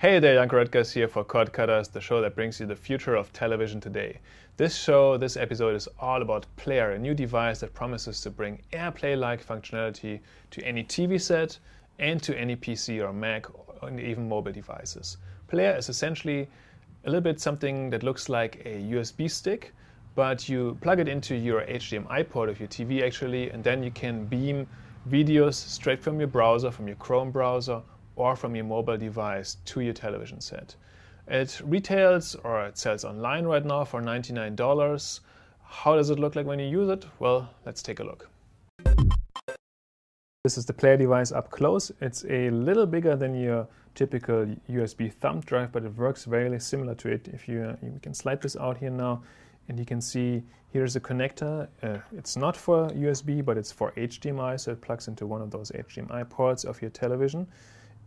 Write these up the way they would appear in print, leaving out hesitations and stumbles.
Hey there, Young Rutgers here for Cord Cutters, the show that brings you the future of television today. This episode is all about Plair, a new device that promises to bring AirPlay-like functionality to any TV set and to any PC or Mac and even mobile devices. Plair is essentially a little bit something that looks like a USB stick, but you plug it into your HDMI port of your TV actually, and then you can beam videos straight from your browser, from your Chrome browser, or from your mobile device to your television set. It retails or it sells online right now for $99. How does it look like when you use it? Well, let's take a look. This is the Plair device up close. It's a little bigger than your typical USB thumb drive, but it works very similar to it. If you can slide this out here now, and you can see here's a connector. It's not for USB, but it's for HDMI, so it plugs into one of those HDMI ports of your television.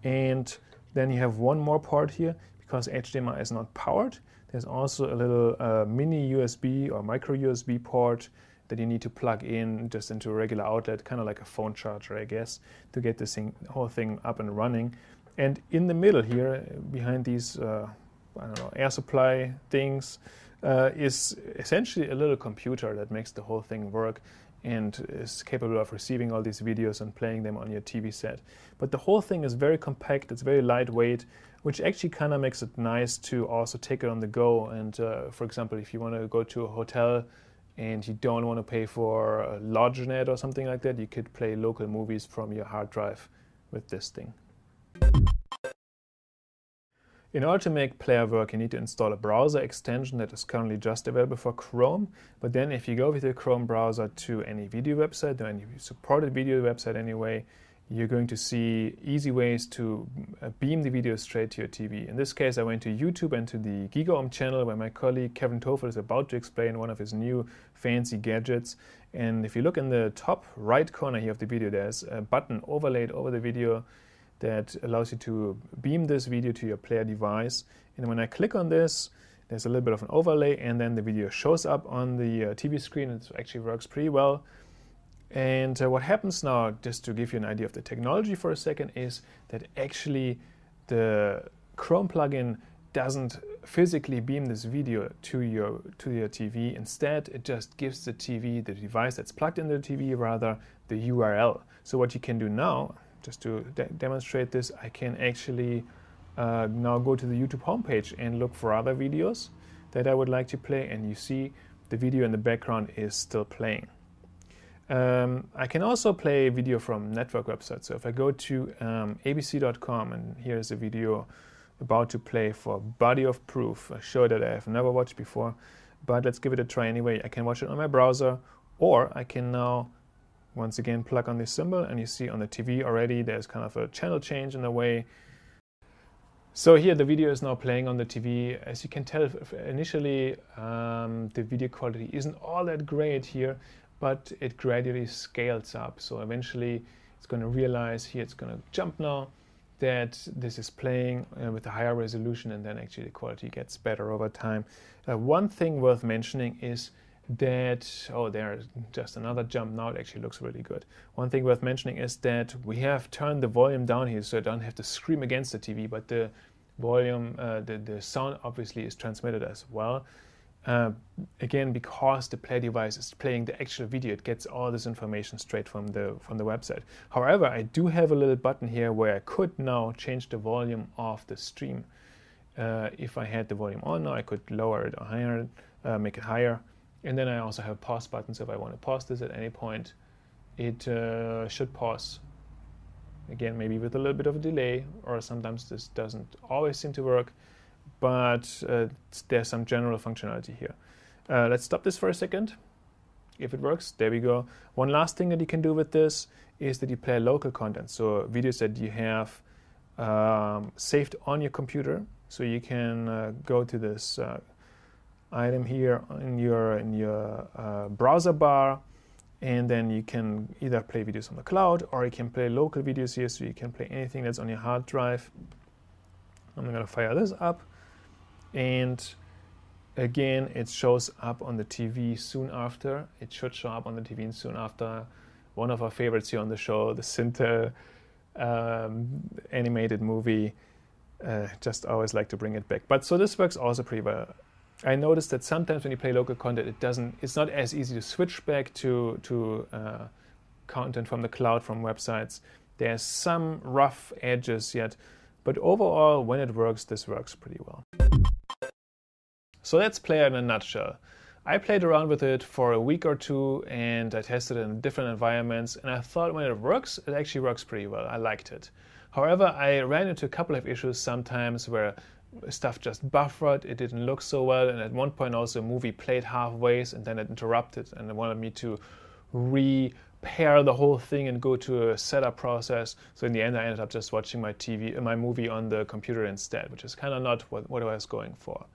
And then you have one more port here, because HDMI is not powered. There's also a little mini USB or micro USB port that you need to plug in just into a regular outlet, kind of like a phone charger, I guess, to get this whole thing up and running. And in the middle here, behind these air supply things, is essentially a little computer that makes the whole thing work and is capable of receiving all these videos and playing them on your TV set. But the whole thing is very compact, it's very lightweight, which actually kind of makes it nice to also take it on the go. And for example, if you want to go to a hotel and you don't want to pay for a large net or something like that, you could play local movies from your hard drive with this thing. In order to make Plair work, you need to install a browser extension that is currently just available for Chrome. But then if you go with your Chrome browser to any video website, or any supported video website anyway, you're going to see easy ways to beam the video straight to your TV. In this case, I went to YouTube and to the GigaOM channel, where my colleague Kevin Toffel is about to explain one of his new fancy gadgets. And if you look in the top right corner here of the video, there's a button overlaid over the video that allows you to beam this video to your Plair device. And when I click on this, there's a little bit of an overlay, and then the video shows up on the TV screen. It actually works pretty well. And what happens now, just to give you an idea of the technology for a second, is that actually the Chrome plugin doesn't physically beam this video to your TV. Instead, it just gives the device that's plugged into the TV, rather, the URL. So what you can do now, just to demonstrate this, I can actually now go to the YouTube homepage and look for other videos that I would like to play, and you see the video in the background is still playing. I can also play video from network websites. So if I go to abc.com, and here's a video about to play for Body of Proof, a show that I have never watched before, but let's give it a try anyway. I can watch it on my browser, or I can now once again plug on this symbol, and you see on the TV already there's kind of a channel change in the way. So here the video is now playing on the TV. As you can tell, initially the video quality isn't all that great here, but it gradually scales up. So eventually it's going to realize here, it's going to jump now that this is playing with a higher resolution, and then actually the quality gets better over time. One thing worth mentioning is that, oh, there's just another jump. Now it actually looks really good. One thing worth mentioning is that we have turned the volume down here, so I don't have to scream against the TV, but the volume, the sound obviously is transmitted as well. Again, because the Plair device is playing the actual video, it gets all this information straight from the website. However, I do have a little button here where I could now change the volume of the stream. If I had the volume on now, I could lower it or higher, make it higher. And then I also have a pause button, so if I want to pause this at any point, it should pause. Again, maybe with a little bit of a delay, or sometimes this doesn't always seem to work, but there's some general functionality here. Let's stop this for a second. If it works, there we go. One last thing that you can do with this is that you play local content, so videos that you have saved on your computer. So you can go to this item here in your browser bar, and then you can either play videos on the cloud, or you can play local videos here, so you can play anything that's on your hard drive. I'm going to fire this up, and again it shows up on the TV soon after. It should show up on the TV soon after. One of our favorites here on the show, the Sintel animated movie, Just always like to bring it back. But so this works also pretty well. I noticed that sometimes when you play local content, it's not as easy to switch back to content from the cloud, from websites. There's some rough edges yet, but overall, when it works, this works pretty well. So that's Plair in a nutshell. I played around with it for a week or two, and I tested it in different environments, and I thought when it works, it actually works pretty well. I liked it. However, I ran into a couple of issues sometimes where stuff just buffered, it didn't look so well, and at one point also a movie played halfway and then it interrupted and it wanted me to repair the whole thing and go to a setup process. So in the end I ended up just watching my movie on the computer instead, which is kind of not what I was going for.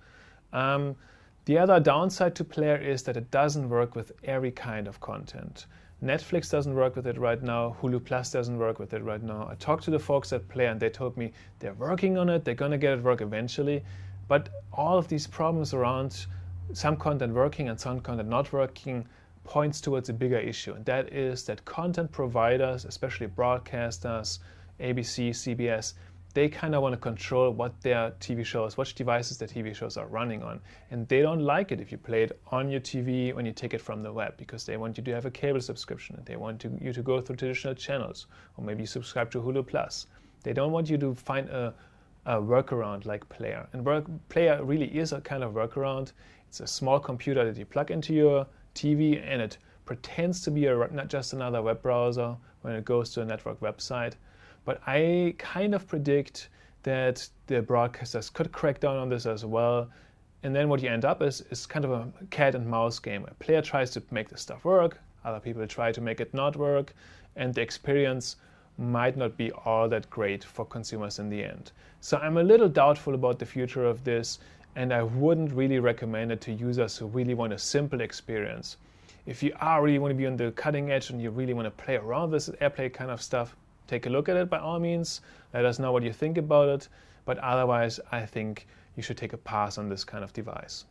The other downside to Plair is that it doesn't work with every kind of content. Netflix doesn't work with it right now. Hulu Plus doesn't work with it right now. I talked to the folks at Plair and they told me they're working on it. They're going to get it work eventually. But all of these problems around some content working and some content not working points towards a bigger issue. And that is that content providers, especially broadcasters, ABC, CBS, they kind of want to control what their TV shows, which devices their TV shows are running on. And they don't like it if you play it on your TV when you take it from the web, because they want you to have a cable subscription and they want you to go through traditional channels, or maybe subscribe to Hulu Plus. They don't want you to find a workaround like Plair. And Plair really is a kind of workaround. It's a small computer that you plug into your TV and it pretends to be not just another web browser when it goes to a network website. But I kind of predict that the broadcasters could crack down on this as well. And then what you end up is kind of a cat and mouse game. A player tries to make the stuff work, other people try to make it not work, and the experience might not be all that great for consumers in the end. So I'm a little doubtful about the future of this, and I wouldn't really recommend it to users who really want a simple experience. If you really want to be on the cutting edge and you really want to play around with this AirPlay kind of stuff, take a look at it by all means. Let us know what you think about it. But otherwise, I think you should take a pass on this kind of device.